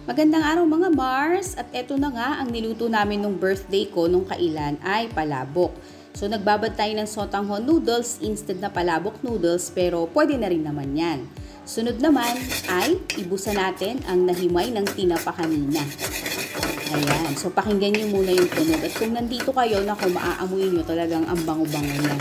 Magandang araw mga Mars, at eto na nga ang niluto namin nung birthday ko nung kailan ay palabok. So nagbabad tayo ng sotanghon noodles instead na palabok noodles, pero pwede na rin naman yan. Sunod naman ay ibusan natin ang nahimay ng tinapa kanina. Ayan, so pakinggan nyo muna yung tunog. At kung nandito kayo, naku, maaamoy nyo talagang ang bango-bango na.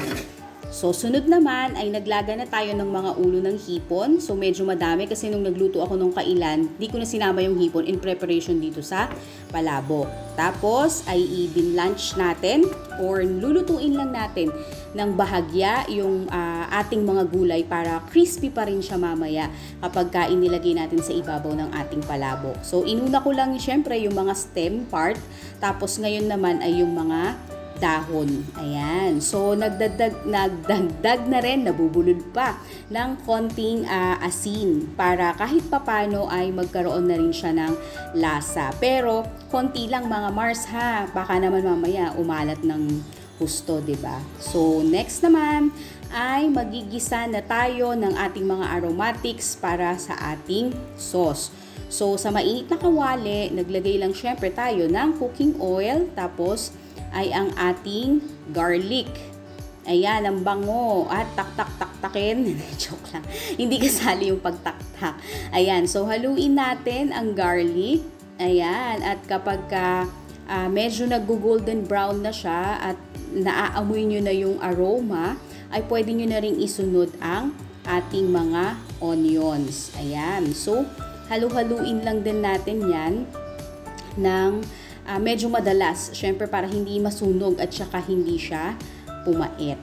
So, sunod naman ay naglaga na tayo ng mga ulo ng hipon. So, medyo madami kasi nung nagluto ako nung kailan, di ko na sinama yung hipon in preparation dito sa palabok. Tapos, ay i-binlanch natin or lulutuin lang natin ng bahagya yung ating mga gulay para crispy pa rin siya mamaya kapag inilagay natin sa ibabaw ng ating palabok. So, inuna ko lang syempre yung mga stem part. Tapos, ngayon naman ay yung mga dahon. Ayan. So, nagdagdag na rin, nabubulol pa ng konting asin para kahit papano ay magkaroon na rin siya ng lasa. Pero, konti lang mga Mars ha. Baka naman mamaya umalat ng husto, diba? So, next naman ay magigisa na tayo ng ating mga aromatics para sa ating sauce. So, sa mainit na kawali, naglagay lang syempre tayo ng cooking oil, tapos ay ang ating garlic. Ayan, ang bango. At tak-tak-tak-takin. Joke lang. Hindi kasali yung pagtaktak. Ayan, so haluin natin ang garlic. Ayan, at kapag medyo nag-golden brown na siya at naaamoy nyo na yung aroma, ay pwede nyo na rin isunod ang ating mga onions. Ayan, so halu-haluin lang din natin yan ng medyo madalas, syempre para hindi masunog at saka hindi siya pumait.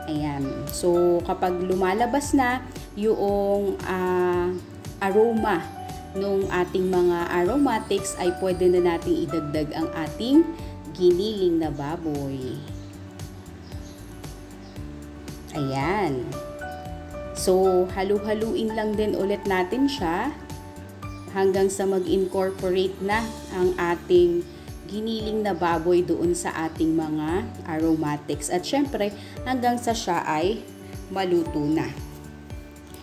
Ayan. So, kapag lumalabas na yung aroma nung ating mga aromatics, ay pwede na nating idagdag ang ating giniling na baboy. Ayan. So, halu-haluin lang din ulit natin siya hanggang sa mag-incorporate na ang ating giniling na baboy doon sa ating mga aromatics. At syempre, hanggang sa siya ay maluto na.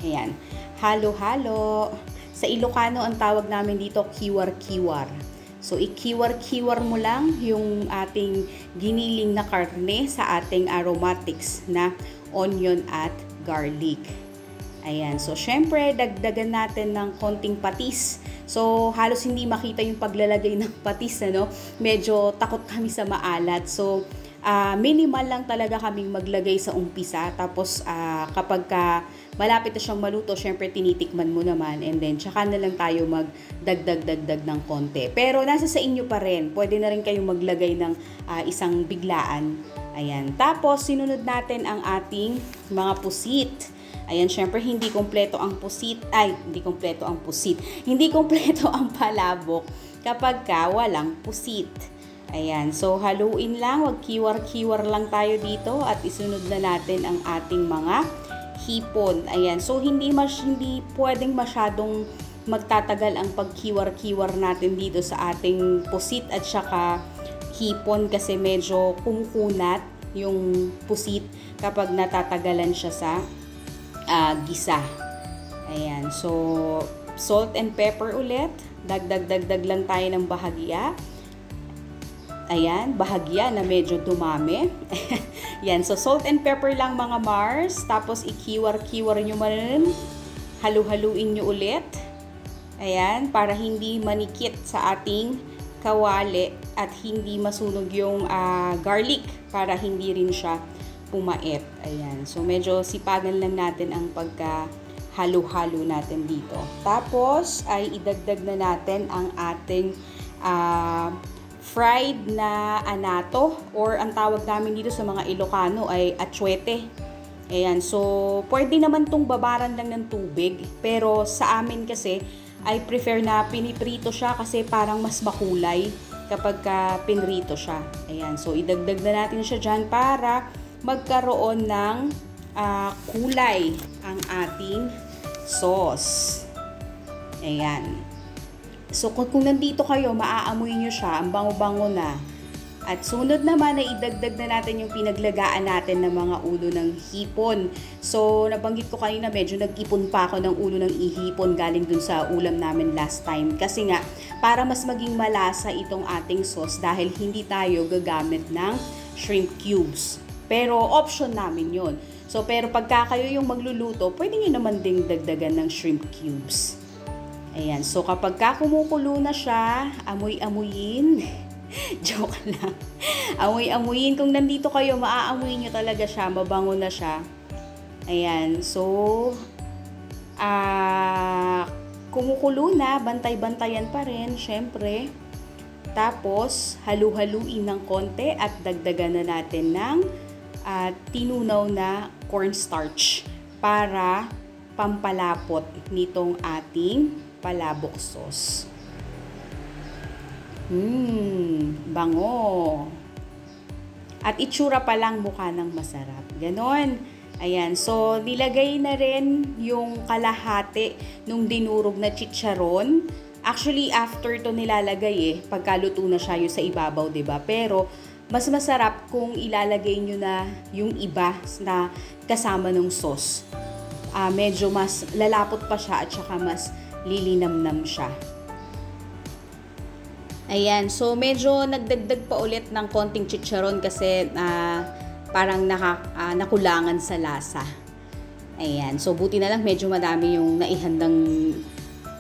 Ayan. Halo-halo. Sa Ilocano, ang tawag namin dito, kiwar-kiwar. So, ikiwar-kiwar mo lang yung ating giniling na karne sa ating aromatics na onion at garlic. Ayan. So, syempre, dagdagan natin ng konting patis. So, halos hindi makita yung paglalagay ng patis, ano? Medyo takot kami sa maalat. So, minimal lang talaga kaming maglagay sa umpisa. Tapos, kapag malapit na siyang maluto, syempre, tinitikman mo naman. And then, tsaka na lang tayo magdagdag ng konti. Pero, nasa sa inyo pa rin. Pwede na rin kayong maglagay ng isang biglaan. Ayan. Tapos, sinunod natin ang ating mga pusit. Ayan, syempre, hindi kompleto ang pusit. Hindi kompleto ang palabok kapag walang pusit. Ayan, so haluin lang, wag kiwar-kiwar lang tayo dito at isunod na natin ang ating mga hipon. Ayan, so hindi pwedeng masyadong magtatagal ang pagkiwar-kiwar natin dito sa ating pusit at saka hipon kasi medyo kumukunat yung pusit kapag natatagalan siya sa gisa. Ayan. So, salt and pepper ulit. Dagdag lang tayo ng bahagya. Ayan. Bahagya na medyo dumami. Yan. So, salt and pepper lang mga Mars. Tapos, ikiwar-kiwar nyo man. Halu-haluin nyo ulit. Ayan. Para hindi manikit sa ating kawali at hindi masunog yung garlic. Para hindi rin siya pumait. Ayan. So, medyo sipagan lang natin ang pagka-halo-halo natin dito. Tapos, ay idagdag na natin ang ating fried na anato or ang tawag namin dito sa mga Ilocano ay atsuete. Ayan. So, pwede naman tong babaran lang ng tubig. Pero, sa amin kasi, ay prefer na piniprito siya kasi parang mas makulay kapag pinrito siya. Ayan. So, idagdag na natin siya dyan para magkaroon ng kulay ang ating sauce. Ayan. So, kung nandito kayo, maaamoy nyo siya, ang bango-bango na. At sunod naman ay idagdag na natin yung pinaglagaan natin ng mga ulo ng hipon. So, nabanggit ko kanina medyo nag-ipon pa ako ng ulo ng ihipon galing dun sa ulam namin last time. Kasi nga, para mas maging malasa itong ating sauce dahil hindi tayo gagamit ng shrimp cubes. Pero option namin yon. So, pero pagka kayo yung magluluto, pwede nyo naman ding dagdagan ng shrimp cubes. Ayan. So, kapag kumukulo na siya, amoy-amuyin. Joke lang. Amoy-amuyin. Kung nandito kayo, maaamuyin nyo talaga siya. Mabango na siya. Ayan. So, kumukulo na. Bantay-bantayan pa rin, syempre. Tapos, halu-haluin ng konti at dagdagan na natin ng tinunaw na cornstarch para pampalapot nitong ating palabok sauce. Bango. At itsura pa lang mukha ng masarap. Ganon. Ayan. So, nilagay na rin yung kalahati nung dinurog na chicharon. Actually, after to nilalagay pagkaluto na siya yung sa ibabaw, 'di ba? Pero mas masarap kung ilalagay nyo na yung iba na kasama ng sauce. Medyo mas lalapot pa siya at saka mas lilinamnam siya. Ayan, so medyo nagdagdag pa ulit ng konting chicharon kasi parang nakulangan sa lasa. Ayan, so buti na lang medyo madami yung naihandang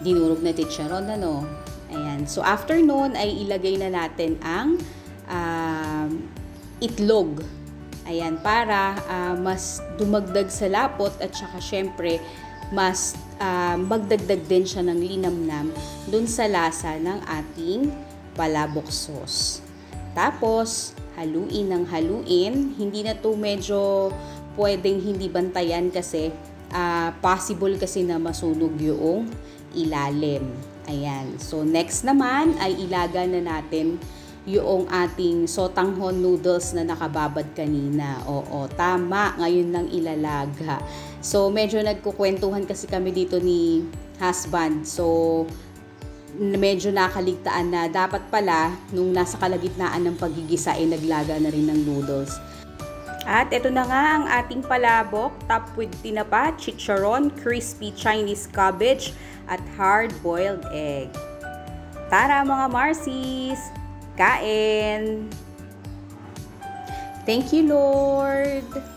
dinurog na chicharon, ano. Ayan, so after nun ay ilagay na natin ang itlog. Ayan, para mas dumagdag sa lapot at saka syempre mas magdagdag din siya ng linamnam dun sa lasa ng ating palabok sauce. Tapos, haluin ng haluin. Hindi na to medyo pwedeng hindi bantayan kasi possible kasi na masunog yung ilalim. Ayan. So, next naman ay ilaga na natin yung ating sotanghon noodles na nakababad kanina. Oo, tama. Ngayon lang ilalaga. So, medyo nagkukwentuhan kasi kami dito ni husband. So, medyo nakaligtaan na dapat pala nung nasa kalagitnaan ng paggigisa ay naglaga na rin ng noodles. At ito na nga ang ating palabok, topped with tinapa, chicharon, crispy Chinese cabbage, at hard-boiled egg. Tara mga Marcies! Kain! Thank you, Lord!